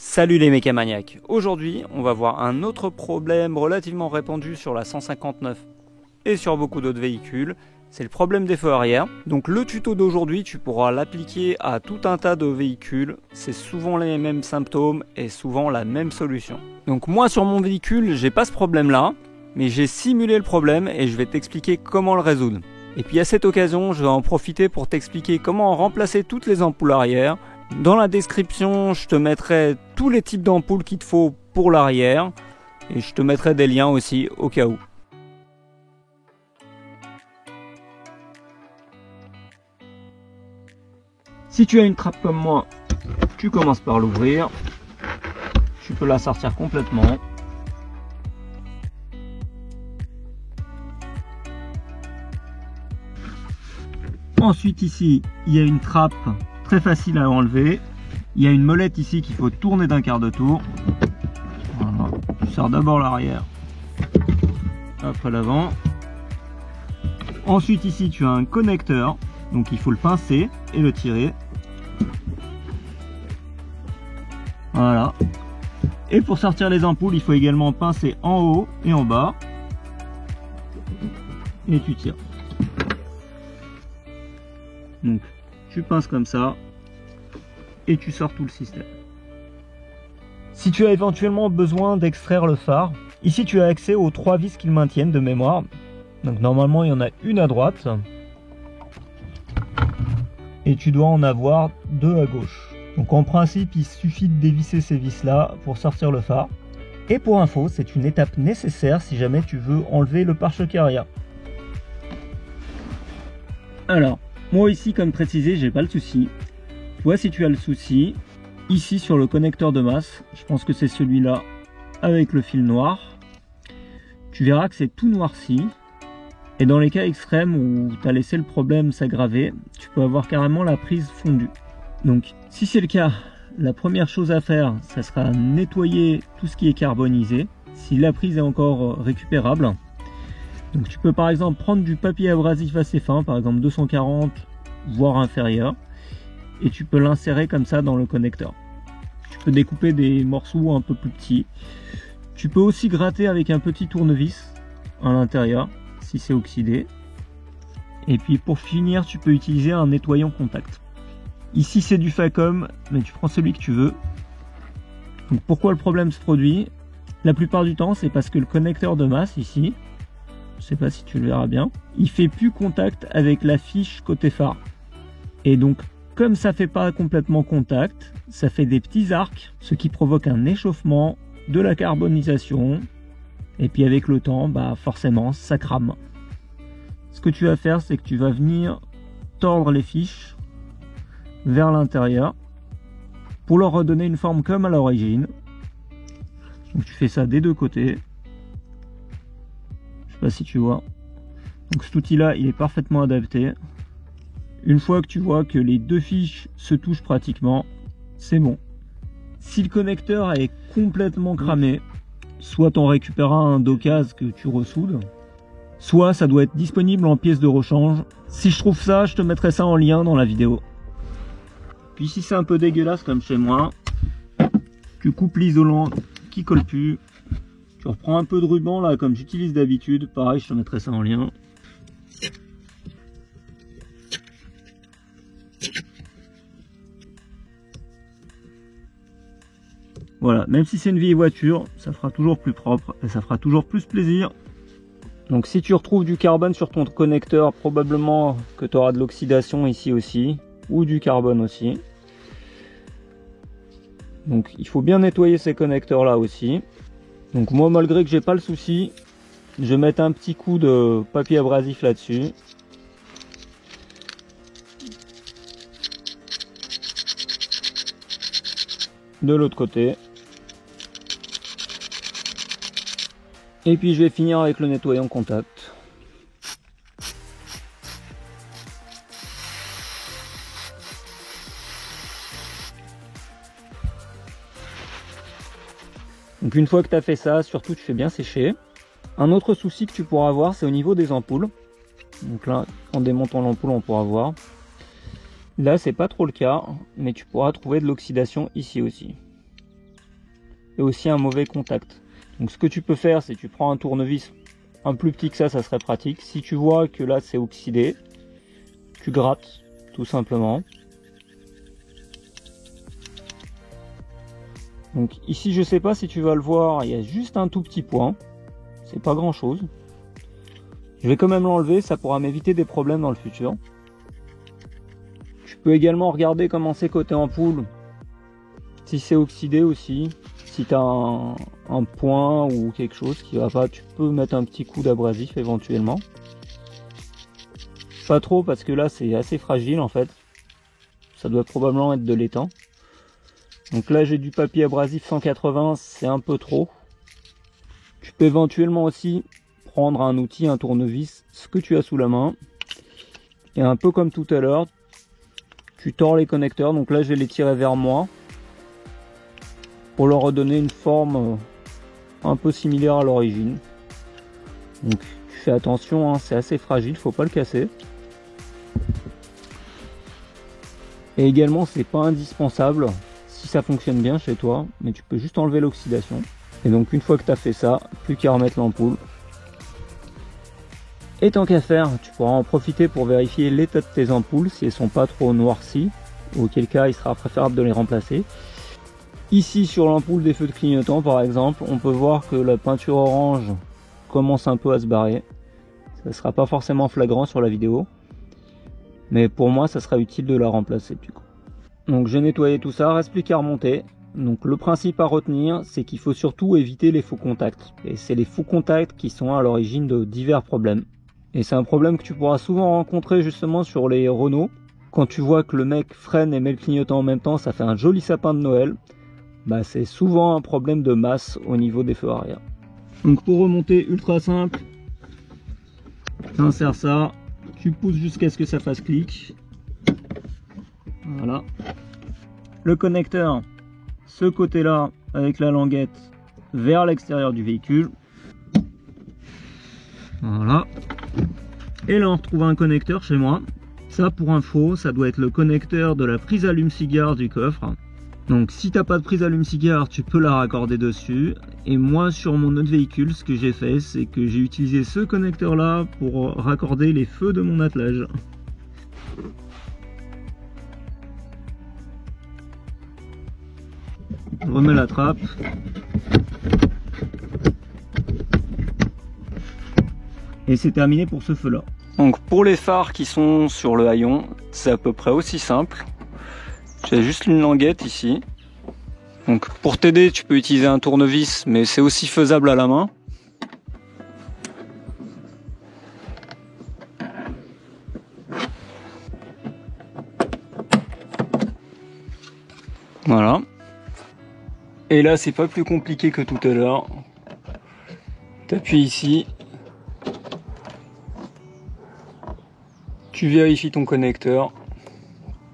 Salut les mécamaniacs, aujourd'hui on va voir un autre problème relativement répandu sur la 159 et sur beaucoup d'autres véhicules, c'est le problème des feux arrière. Donc le tuto d'aujourd'hui tu pourras l'appliquer à tout un tas de véhicules, c'est souvent les mêmes symptômes et souvent la même solution. Donc moi sur mon véhicule j'ai pas ce problème là, mais j'ai simulé le problème et je vais t'expliquer comment le résoudre. Et puis à cette occasion je vais en profiter pour t'expliquer comment remplacer toutes les ampoules arrière. Dans la description, je te mettrai tous les types d'ampoules qu'il te faut pour l'arrière et je te mettrai des liens aussi au cas où. Si tu as une trappe comme moi, tu commences par l'ouvrir. Tu peux la sortir complètement. Ensuite ici, il y a une trappe très facile à enlever. Il y a une molette ici qu'il faut tourner d'un quart de tour. Voilà. Tu sors d'abord l'arrière, après l'avant. Ensuite ici tu as un connecteur, donc il faut le pincer et le tirer. Voilà. Et pour sortir les ampoules, il faut également pincer en haut et en bas. Et tu tires. Donc tu pinces comme ça et tu sors tout le système. Si tu as éventuellement besoin d'extraire le phare, ici tu as accès aux 3 vis qui le maintiennent de mémoire. Donc normalement il y en a une à droite et tu dois en avoir 2 à gauche. Donc en principe il suffit de dévisser ces vis là pour sortir le phare. Et pour info, c'est une étape nécessaire si jamais tu veux enlever le pare-choc arrière. Alors moi ici, comme précisé, j'ai pas le souci. Toi, si tu as le souci, ici sur le connecteur de masse, je pense que c'est celui-là avec le fil noir, tu verras que c'est tout noirci. Et dans les cas extrêmes où tu as laissé le problème s'aggraver, tu peux avoir carrément la prise fondue. Donc, si c'est le cas, la première chose à faire, ça sera nettoyer tout ce qui est carbonisé, si la prise est encore récupérable. Donc tu peux par exemple prendre du papier abrasif assez fin, par exemple 240 voire inférieur, et tu peux l'insérer comme ça dans le connecteur. Tu peux découper des morceaux un peu plus petits. Tu peux aussi gratter avec un petit tournevis à l'intérieur si c'est oxydé. Et puis pour finir, tu peux utiliser un nettoyant contact. Ici c'est du Facom, mais tu prends celui que tu veux. Donc pourquoi le problème se produit? La plupart du temps c'est parce que le connecteur de masse ici, je sais pas si tu le verras bien, il fait plus contact avec la fiche côté phare. Et donc comme ça fait pas complètement contact, ça fait des petits arcs, ce qui provoque un échauffement, de la carbonisation, et puis avec le temps, bah forcément ça crame. Ce que tu vas faire, c'est que tu vas venir tordre les fiches vers l'intérieur pour leur redonner une forme comme à l'origine. Donc tu fais ça des deux côtés. Je sais pas si tu vois. Donc cet outil là il est parfaitement adapté. Une fois que tu vois que les deux fiches se touchent pratiquement, c'est bon. Si le connecteur est complètement cramé, soit on récupérera un d'occasion que tu ressoudes, soit ça doit être disponible en pièces de rechange. Si je trouve ça, je te mettrai ça en lien dans la vidéo. Puis si c'est un peu dégueulasse comme chez moi, tu coupes l'isolant qui colle plus. Tu reprends un peu de ruban là comme j'utilise d'habitude, pareil je te mettrai ça en lien. Voilà, même si c'est une vieille voiture, ça fera toujours plus propre et ça fera toujours plus plaisir. Donc si tu retrouves du carbone sur ton connecteur, probablement que tu auras de l'oxydation ici aussi, ou du carbone aussi. Donc il faut bien nettoyer ces connecteurs là aussi. Donc moi, malgré que j'ai pas le souci, je vais mettre un petit coup de papier abrasif là-dessus. De l'autre côté. Et puis je vais finir avec le nettoyant contact. Donc une fois que tu as fait ça, surtout tu fais bien sécher. Un autre souci que tu pourras avoir, c'est au niveau des ampoules. Donc là, en démontant l'ampoule, on pourra voir. Là, c'est pas trop le cas, mais tu pourras trouver de l'oxydation ici aussi. et aussi un mauvais contact. Donc ce que tu peux faire, c'est que tu prends un tournevis un plus petit que ça serait pratique. Si tu vois que là c'est oxydé, tu grattes tout simplement. Donc ici, je sais pas si tu vas le voir, il y a juste un tout petit point, c'est pas grand chose. Je vais quand même l'enlever, ça pourra m'éviter des problèmes dans le futur. Tu peux également regarder comment c'est côté ampoule, si c'est oxydé aussi. Si tu as un point ou quelque chose qui va pas, tu peux mettre un petit coup d'abrasif éventuellement. Pas trop parce que là c'est assez fragile en fait. Ça doit probablement être de l'étang. Donc là j'ai du papier abrasif 180, c'est un peu trop. Tu peux éventuellement aussi prendre un outil, un tournevis, ce que tu as sous la main. Et un peu comme tout à l'heure, tu tords les connecteurs. Donc là je vais les tirer vers moi, pour leur redonner une forme un peu similaire à l'origine. Donc tu fais attention, hein, c'est assez fragile, faut pas le casser. Et également c'est pas indispensable si ça fonctionne bien chez toi, mais tu peux juste enlever l'oxydation. Et donc une fois que tu as fait ça, plus qu'à remettre l'ampoule. Et tant qu'à faire, tu pourras en profiter pour vérifier l'état de tes ampoules, si elles sont pas trop noircies, auquel cas il sera préférable de les remplacer. Ici sur l'ampoule des feux de clignotant par exemple, on peut voir que la peinture orange commence un peu à se barrer. Ça ne sera pas forcément flagrant sur la vidéo, mais pour moi ça sera utile de la remplacer du coup. Donc j'ai nettoyé tout ça, reste plus qu'à remonter. Donc le principe à retenir, c'est qu'il faut surtout éviter les faux contacts. Et c'est les faux contacts qui sont à l'origine de divers problèmes. Et c'est un problème que tu pourras souvent rencontrer justement sur les Renault. Quand tu vois que le mec freine et met le clignotant en même temps, ça fait un joli sapin de Noël. Bah, c'est souvent un problème de masse au niveau des feux arrière. Donc pour remonter, ultra simple, tu insères ça, tu pousses jusqu'à ce que ça fasse clic. Voilà. Le connecteur, ce côté là avec la languette vers l'extérieur du véhicule. Voilà. Et là on retrouve un connecteur chez moi. Ça pour info, ça doit être le connecteur de la prise allume-cigare du coffre. Donc si t'as pas de prise allume-cigare, tu peux la raccorder dessus. Et moi sur mon autre véhicule, ce que j'ai fait, c'est que j'ai utilisé ce connecteur là pour raccorder les feux de mon attelage. Je remets la trappe. Et c'est terminé pour ce feu là. Donc pour les phares qui sont sur le haillon, c'est à peu près aussi simple. J'ai juste une languette ici. Donc pour t'aider, tu peux utiliser un tournevis, mais c'est aussi faisable à la main. Voilà. Et là, c'est pas plus compliqué que tout à l'heure. T'appuies ici. Tu vérifies ton connecteur.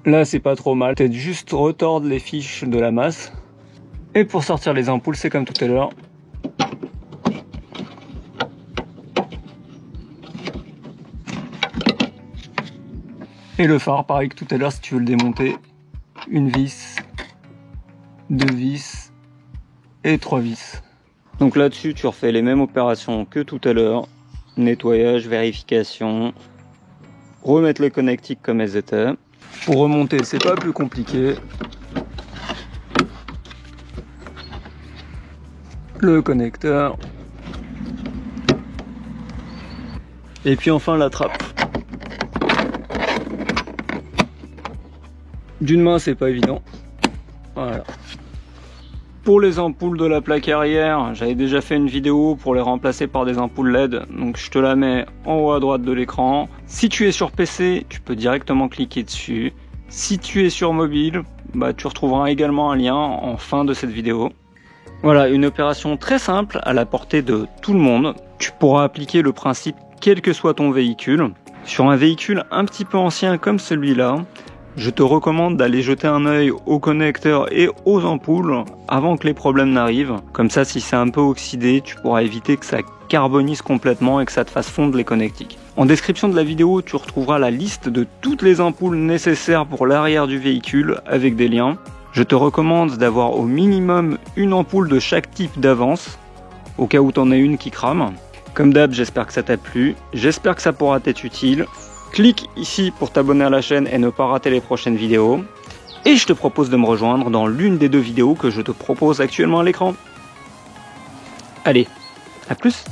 Là, c'est pas trop mal. Peut-être juste retordre les fiches de la masse. Et pour sortir les ampoules, c'est comme tout à l'heure. Et le phare, pareil que tout à l'heure, si tu veux le démonter, une vis, 2 vis et 3 vis. Donc là-dessus, tu refais les mêmes opérations que tout à l'heure. Nettoyage, vérification, remettre les connectiques comme elles étaient. Pour remonter, c'est pas plus compliqué. Le connecteur. Et puis enfin la trappe. D'une main, c'est pas évident. Voilà. Pour les ampoules de la plaque arrière, j'avais déjà fait une vidéo pour les remplacer par des ampoules LED, donc je te la mets en haut à droite de l'écran. Si tu es sur PC, tu peux directement cliquer dessus. Si tu es sur mobile, bah, tu retrouveras également un lien en fin de cette vidéo. Voilà, une opération très simple à la portée de tout le monde. Tu pourras appliquer le principe quel que soit ton véhicule. Sur un véhicule un petit peu ancien comme celui-là, je te recommande d'aller jeter un œil aux connecteurs et aux ampoules avant que les problèmes n'arrivent. Comme ça, si c'est un peu oxydé, tu pourras éviter que ça carbonise complètement et que ça te fasse fondre les connectiques. En description de la vidéo, tu retrouveras la liste de toutes les ampoules nécessaires pour l'arrière du véhicule avec des liens. Je te recommande d'avoir au minimum une ampoule de chaque type d'avance, au cas où tu en as une qui crame. Comme d'hab, j'espère que ça t'a plu, j'espère que ça pourra t'être utile. Clique ici pour t'abonner à la chaîne et ne pas rater les prochaines vidéos. Et je te propose de me rejoindre dans l'une des 2 vidéos que je te propose actuellement à l'écran. Allez, à plus!